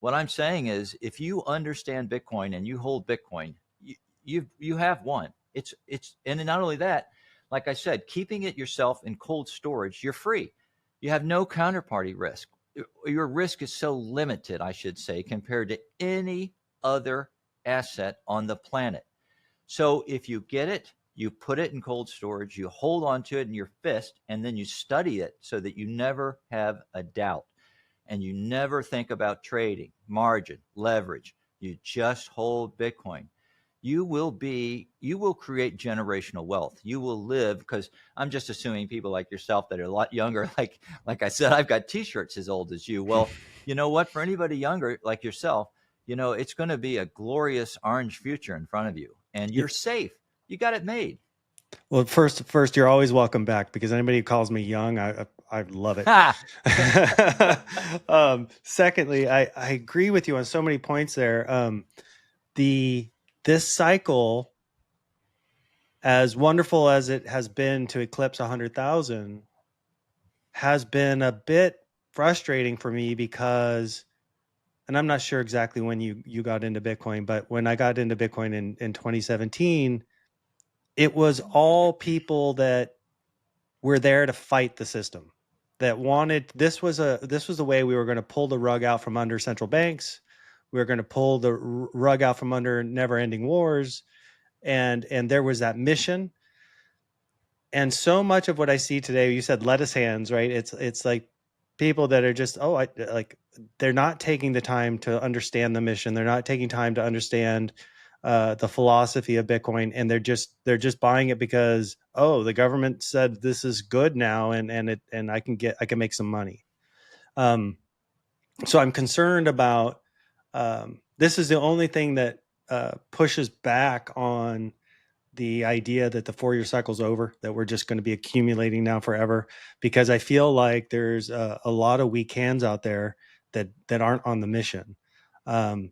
What I'm saying is, if you understand Bitcoin and you hold Bitcoin, you have won. And not only that, like I said, keeping it yourself in cold storage, you're free. You have no counterparty risk. Your risk is so limited, I should say, compared to any other asset on the planet. So if you get it, you put it in cold storage, you hold on to it in your fist, and then you study it so that you never have a doubt. And you never think about trading, margin, leverage. You just hold Bitcoin. You will create generational wealth. You will live, because I'm just assuming people like yourself that are a lot younger, like I said, I've got t-shirts as old as you. Well, you know what? For anybody younger like yourself, it's going to be a glorious orange future in front of you, and you're safe. You got it made. Well, first, you're always welcome back, because anybody who calls me young, I love it. Secondly, I agree with you on so many points there. This cycle, as wonderful as it has been to eclipse 100,000, has been a bit frustrating for me, because, and I'm not sure exactly when you got into Bitcoin, but when I got into Bitcoin in 2017, it was all people that were there to fight the system, that wanted, this was the way we were going to pull the rug out from under central banks. We were going to pull the rug out from under never-ending wars, and there was that mission. And so much of what I see today, you said lettuce hands, right? It's like people that are just, they're not taking the time to understand the mission. They're not taking time to understand the philosophy of Bitcoin, and they're just buying it because, the government said this is good now, and I can make some money. So I'm concerned about, this is the only thing that pushes back on the idea that the 4-year cycle is over, that we're just going to be accumulating now forever, because I feel like there's a lot of weak hands out there that aren't on the mission. And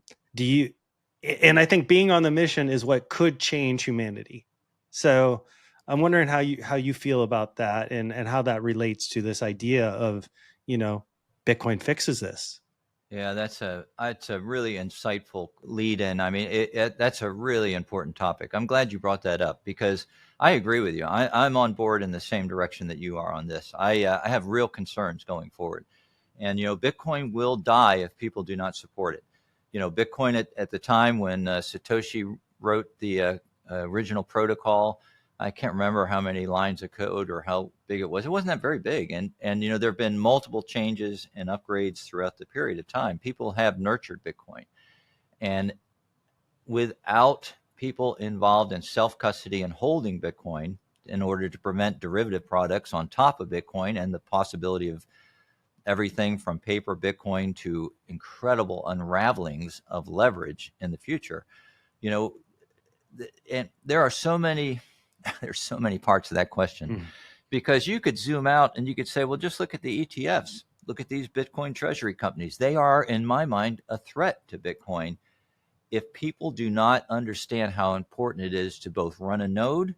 I think being on the mission is what could change humanity. So I'm wondering how you feel about that, and how that relates to this idea of, Bitcoin fixes this. Yeah, that's a really insightful lead in. I mean, that's a really important topic. I'm glad you brought that up, because I agree with you. I'm on board in the same direction that you are on this. I have real concerns going forward. And, Bitcoin will die if people do not support it. Bitcoin at the time when Satoshi wrote the original protocol, I can't remember how many lines of code or how big it was. It wasn't that very big. And there have been multiple changes and upgrades throughout the period of time. People have nurtured Bitcoin. And without people involved in self-custody and holding Bitcoin in order to prevent derivative products on top of Bitcoin, and the possibility of everything from paper Bitcoin to incredible unravelings of leverage in the future, and there are so many parts of that question, because you could zoom out and you could say, well, just look at the ETFs, look at these Bitcoin treasury companies. They are, in my mind, a threat to Bitcoin if people do not understand how important it is to both run a node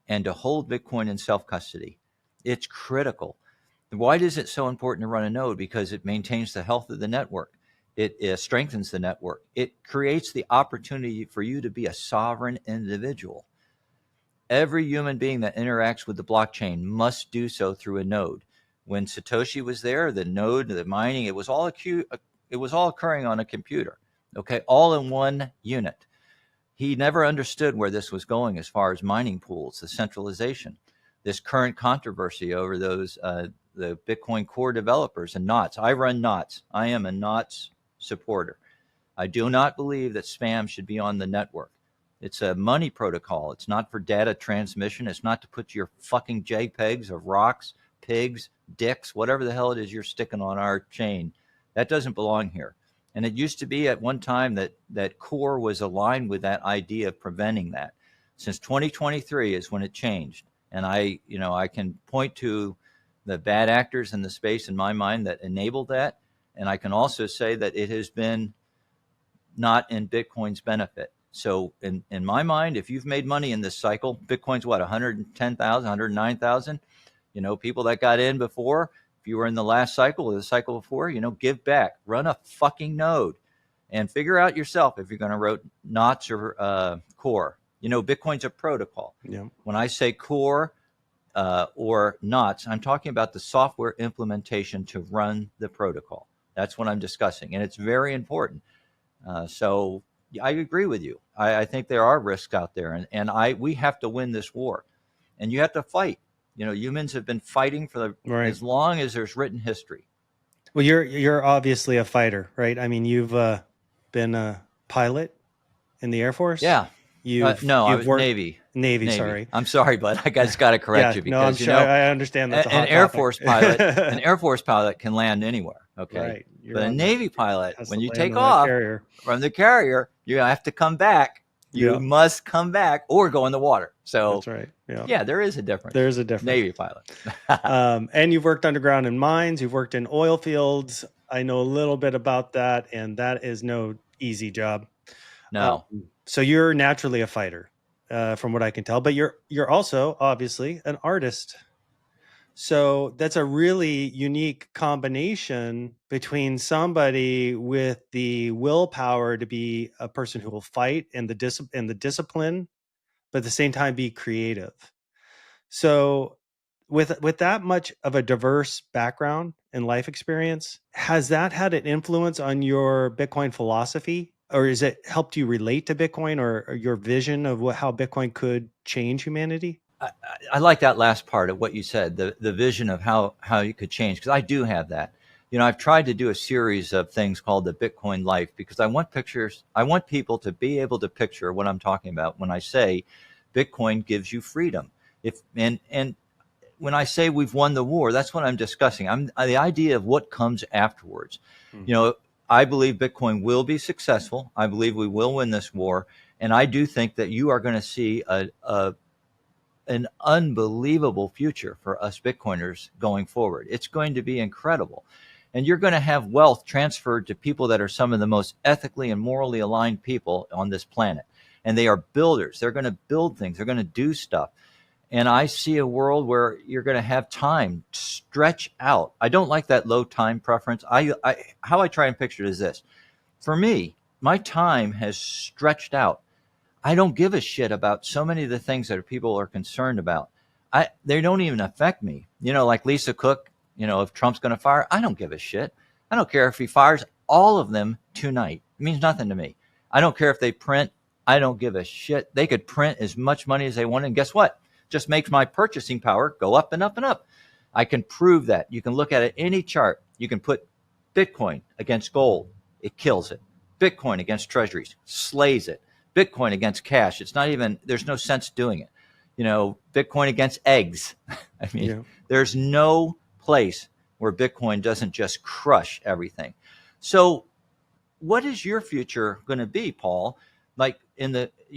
and to hold Bitcoin in self-custody. It's critical. Why is it so important to run a node? Because it maintains the health of the network. It strengthens the network. It creates the opportunity for you to be a sovereign individual. Every human being that interacts with the blockchain must do so through a node. When Satoshi was there, the node, the mining, it was all occurring on a computer, okay, all in one unit. He never understood where this was going as far as mining pools, the centralization, this current controversy over those the Bitcoin core developers and knots. I run knots. I am a knots supporter. I do not believe that spam should be on the network. It's a money protocol. It's not for data transmission. It's not to put your fucking JPEGs of rocks, pigs, dicks, whatever the hell it is you're sticking on our chain. That doesn't belong here. And it used to be at one time that core was aligned with that idea of preventing that. Since 2023 is when it changed. And I can point to the bad actors in the space in my mind that enabled that. And I can also say that it has been not in Bitcoin's benefit. So in my mind, if you've made money in this cycle, Bitcoin's what, 110,000, 109,000? People that got in before, if If you were in the last cycle or the cycle before, give back, run a fucking node, and figure out yourself if you're going to write knots or core. Bitcoin's a protocol. Yeah. When I say core or knots, I'm talking about the software implementation to run the protocol. That's what I'm discussing, and it's very important. So I agree with you. I think there are risks out there, and we have to win this war, and you have to fight. Humans have been fighting for as long as there's written history. Well, you're obviously a fighter, right? I mean, you've been a pilot in the Air Force. Yeah. I was Navy. Navy, sorry. I'm sorry, but I just got to correct you because I'm sure I understand that's a hot Air topic. Force pilot, an Air Force pilot can land anywhere. Okay, right. But a Navy pilot, when you take off from the carrier, you have to come back. You must come back or go in the water. So that's right. Yeah, there is a difference. There's a difference. Navy pilot. And you've worked underground in mines. You've worked in oil fields. I know a little bit about that, and that is no easy job. No. So you're naturally a fighter, from what I can tell. But you're also obviously an artist. So that's a really unique combination between somebody with the willpower to be a person who will fight and the discipline, but at the same time be creative. So with that much of a diverse background and life experience, has that had an influence on your Bitcoin philosophy? Or has it helped you relate to Bitcoin or your vision of how Bitcoin could change humanity? I like that last part of what you said, the vision of how you could change, because I do have that. I've tried to do a series of things called the Bitcoin Life because I want people to be able to picture what I'm talking about when I say Bitcoin gives you freedom. And when I say we've won the war, that's what I'm discussing. The idea of what comes afterwards. Mm-hmm. I believe Bitcoin will be successful. I believe we will win this war. And I do think that you are going to see an unbelievable future for us Bitcoiners going forward. It's going to be incredible. And you're going to have wealth transferred to people that are some of the most ethically and morally aligned people on this planet. And they are builders. They're going to build things. They're going to do stuff. And I see a world where you're going to have time stretch out. I don't like that low time preference. How I try and picture it is this. For me, my time has stretched out. I don't give a shit about so many of the things that people are concerned about. They don't even affect me. Like Lisa Cook, if Trump's going to fire, I don't give a shit. I don't care if he fires all of them tonight. It means nothing to me. I don't care if they print. I don't give a shit. They could print as much money as they want. And guess what? Just makes my purchasing power go up and up and up. I can prove that. You can look at it, any chart. You can put Bitcoin against gold. It kills it. Bitcoin against treasuries, slays it. Bitcoin against cash. It's not even, there's no sense doing it. Bitcoin against eggs. I mean, There's no place where Bitcoin doesn't just crush everything. So what is your future going to be, Paul? Like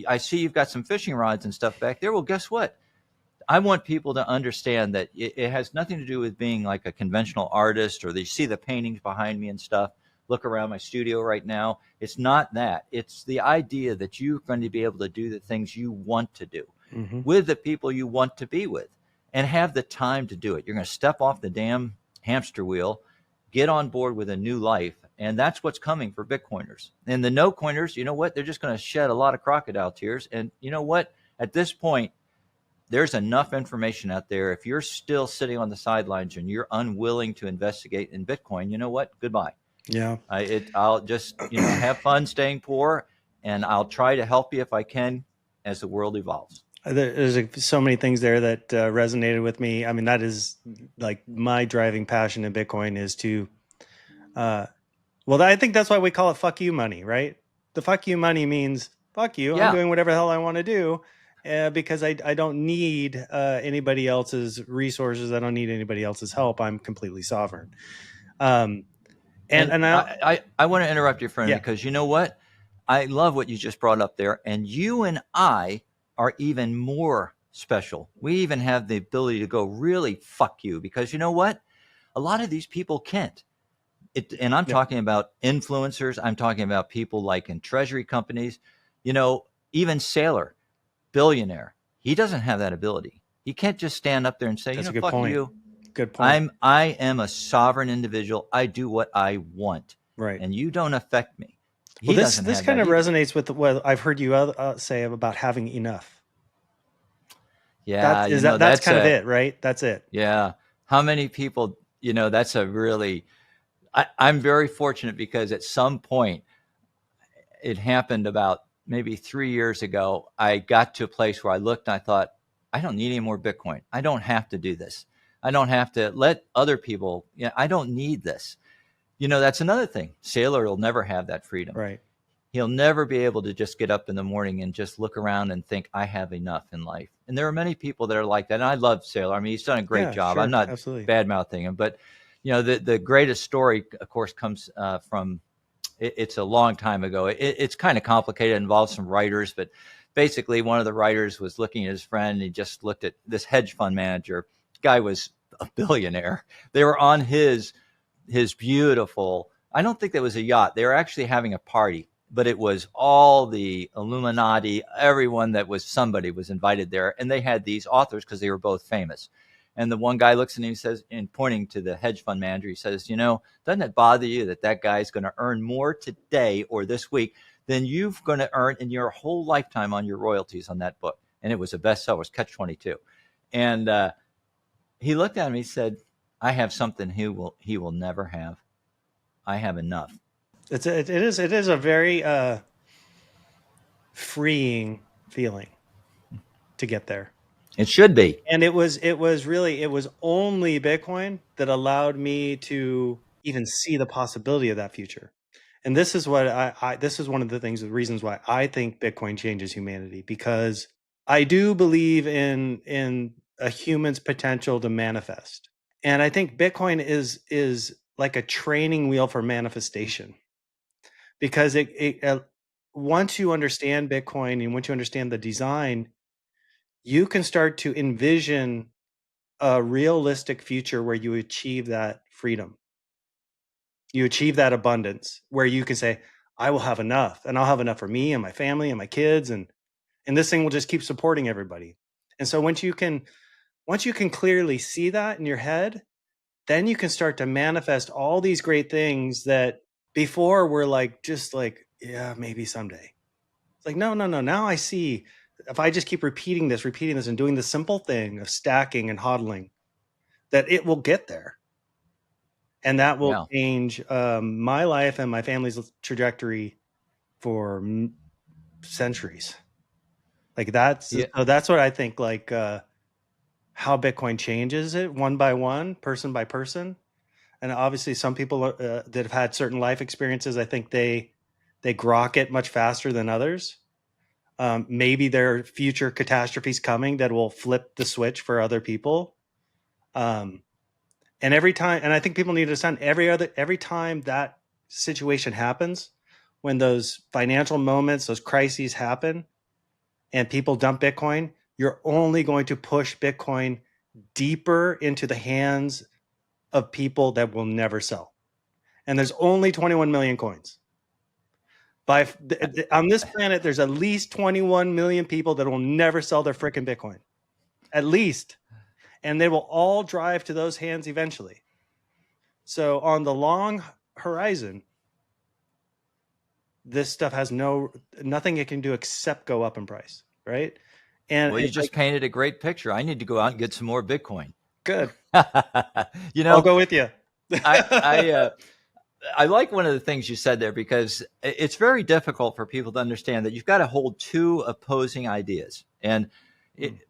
I see you've got some fishing rods and stuff back there. Well, guess what? I want people to understand that it has nothing to do with being like a conventional artist, or they see the paintings behind me and stuff. Look around my studio right now. It's not that. It's the idea that you're going to be able to do the things you want to do with the people you want to be with and have the time to do it. You're going to step off the damn hamster wheel, get on board with a new life. And that's what's coming for Bitcoiners. And the no coiners, you know what? They're just going to shed a lot of crocodile tears. And you know what? At this point, there's enough information out there. If you're still sitting on the sidelines and you're unwilling to investigate in Bitcoin, you know what? Goodbye. Yeah. I'll just, have fun staying poor, and I'll try to help you if I can as the world evolves. There's so many things there that resonated with me. I mean, that is like my driving passion in Bitcoin is to, I think that's why we call it fuck you money, right? The fuck you money means fuck you. Yeah. I'm doing whatever the hell I want to do. Because I don't need anybody else's resources. I don't need anybody else's help. I'm completely sovereign. And I want to interrupt you, friend, because you know what? I love what you just brought up there. And you and I are even more special. We even have the ability to go really fuck you, because you know what? A lot of these people can't. And I'm talking about influencers. I'm talking about people like in treasury companies, even Saylor. Billionaire. He doesn't have that ability. He can't just stand up there and say, That's fuck point. you. Good point. I am a sovereign individual. I do what I want, Right. and you don't affect me. Well, He this doesn't this have kind that of either. resonates with what I've heard you say about having enough. Yeah, That's that's kind of a it, right? That's it. yeah. How many people, that's a really I'm very fortunate because at some point it happened about maybe 3 years ago. I got to a place where I looked and I thought, I don't need any more Bitcoin. I don't have to do this. I don't have to let other people, I don't need this. That's another thing. Sailor will never have that freedom. Right. He'll never be able to just get up in the morning and just look around and think, I have enough in life. And there are many people that are like that. And I love Sailor. I mean, he's done a great Yeah, job. I'm sure. not Absolutely. bad mouthing him, but the greatest story, of course, comes from it's a long time ago. It's kind of complicated. It involves some writers, but basically one of the writers was looking at his friend and he just looked at this hedge fund manager. Guy was a billionaire. They were on his beautiful, I don't think that was a yacht. They were actually having a party, but it was all the Illuminati, everyone that was somebody was invited there. And they had these authors because they were both famous. And the one guy looks at him and says, and pointing to the hedge fund manager, he says, doesn't it bother you that guy's going to earn more today or this week than you're going to earn in your whole lifetime on your royalties on that book? And it was a bestseller. It was Catch 22. And he looked at him. He said, I have something he will never have. I have enough. It is a very freeing feeling to get there. It should be. And it was only Bitcoin that allowed me to even see the possibility of that future. And this is what this is one of the reasons why I think Bitcoin changes humanity, because I do believe in a human's potential to manifest. And I think Bitcoin is like a training wheel for manifestation, because once you understand Bitcoin and once you understand the design, you can start to envision a realistic future where you achieve that freedom. You achieve that abundance where you can say, I will have enough, and I'll have enough for me and my family and my kids. And this thing will just keep supporting everybody. And so once you can clearly see that in your head, then you can start to manifest all these great things that before were just like, yeah, maybe someday. It's like, no. Now I see, if I just keep repeating this and doing the simple thing of stacking and hodling, that it will get there. And that will change my life and my family's trajectory for centuries. That's what I think, how Bitcoin changes it one by one, person by person. And obviously some people that have had certain life experiences, I think they grok it much faster than others. Maybe there are future catastrophes coming that will flip the switch for other people. And every time, and I think people need to understand, every time that situation happens, when those financial moments, those crises happen, and people dump Bitcoin, you're only going to push Bitcoin deeper into the hands of people that will never sell. And there's only 21 million coins. On this planet, there's at least 21 million people that will never sell their frickin' Bitcoin. At least. And they will all drive to those hands eventually. So on the long horizon, this stuff has nothing it can do except go up in price, right? And well, you just painted a great picture. I need to go out and get some more Bitcoin. Good. I'll go with you. I like one of the things you said there, because it's very difficult for people to understand that you've got to hold two opposing ideas. And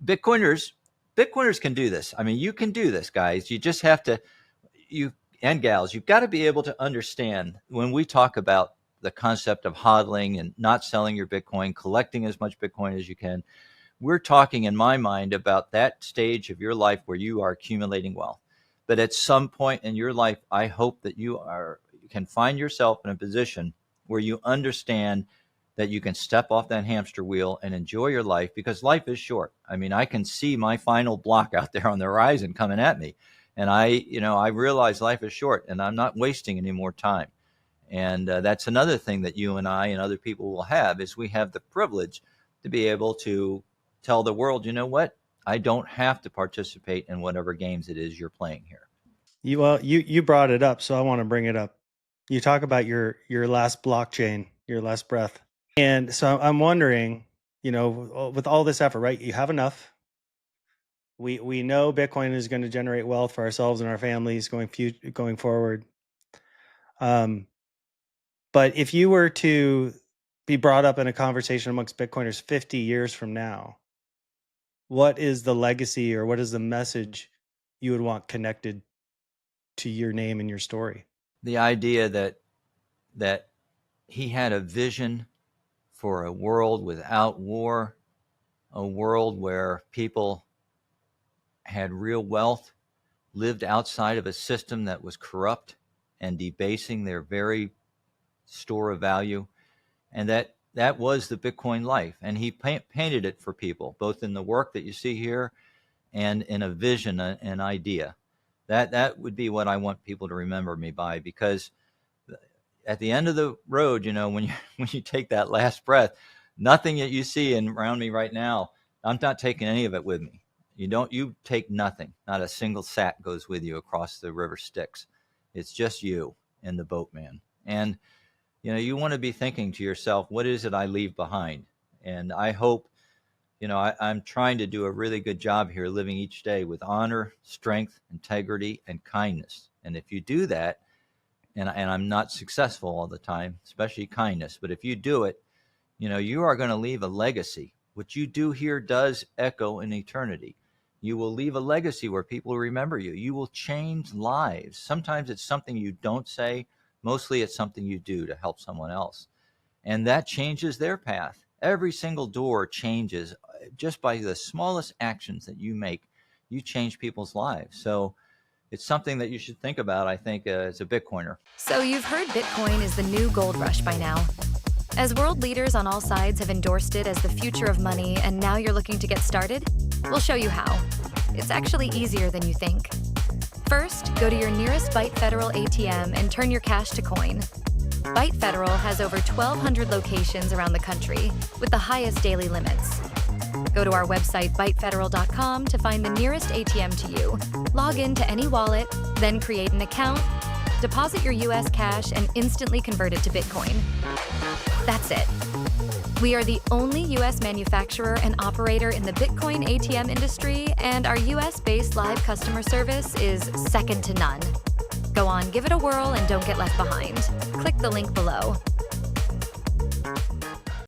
Bitcoiners can do this. I mean, you can do this, guys. You just have to, and gals, you've got to be able to understand when we talk about the concept of hodling and not selling your Bitcoin, collecting as much Bitcoin as you can. We're talking, in my mind, about that stage of your life where you are accumulating wealth. But at some point in your life, I hope that you can find yourself in a position where you understand that you can step off that hamster wheel and enjoy your life, because life is short. I mean, I can see my final block out there on the horizon coming at me. And I realize life is short and I'm not wasting any more time. And that's another thing that you and I and other people will have, is we have the privilege to be able to tell the world, you know what? I don't have to participate in whatever games it is you're playing here. You brought it up, so I want to bring it up. You talk about your last blockchain, your last breath. And so I'm wondering, with all this effort, right? You have enough. We know Bitcoin is going to generate wealth for ourselves and our families going forward. But if you were to be brought up in a conversation amongst Bitcoiners 50 years from now, what is the legacy or what is the message you would want connected to your name and your story? The idea that he had a vision for a world without war, a world where people had real wealth, lived outside of a system that was corrupt and debasing their very store of value, and that was the Bitcoin life. And he painted it for people, both in the work that you see here and in a vision, an idea. That would be what I want people to remember me by, because at the end of the road, when you take that last breath, nothing that you see around me right now, I'm not taking any of it with me. You take nothing. Not a single sack goes with you across the river Styx. It's just you and the boatman. And you want to be thinking to yourself, what is it I leave behind? And I hope, I'm trying to do a really good job here, living each day with honor, strength, integrity, and kindness. And if you do that, and I'm not successful all the time, especially kindness, but if you do it, you are going to leave a legacy. What you do here does echo in eternity. You will leave a legacy where people remember you. You will change lives. Sometimes it's something you don't say. Mostly it's something you do to help someone else. And that changes their path. Every single door changes just by the smallest actions that you make. You change people's lives. So it's something that you should think about, I think, as a Bitcoiner. So you've heard Bitcoin is the new gold rush by now. As world leaders on all sides have endorsed it as the future of money, and now you're looking to get started, we'll show you how. It's actually easier than you think. First, go to your nearest Byte Federal ATM and turn your cash to coin. Byte Federal has over 1,200 locations around the country with the highest daily limits. Go to our website, bytefederal.com, to find the nearest ATM to you. Log in to any wallet, then create an account, deposit your US cash, and instantly convert it to Bitcoin. That's it. We are the only US manufacturer and operator in the Bitcoin ATM industry, and our US-based live customer service is second to none. Go on, give it a whirl, and don't get left behind. Click the link below.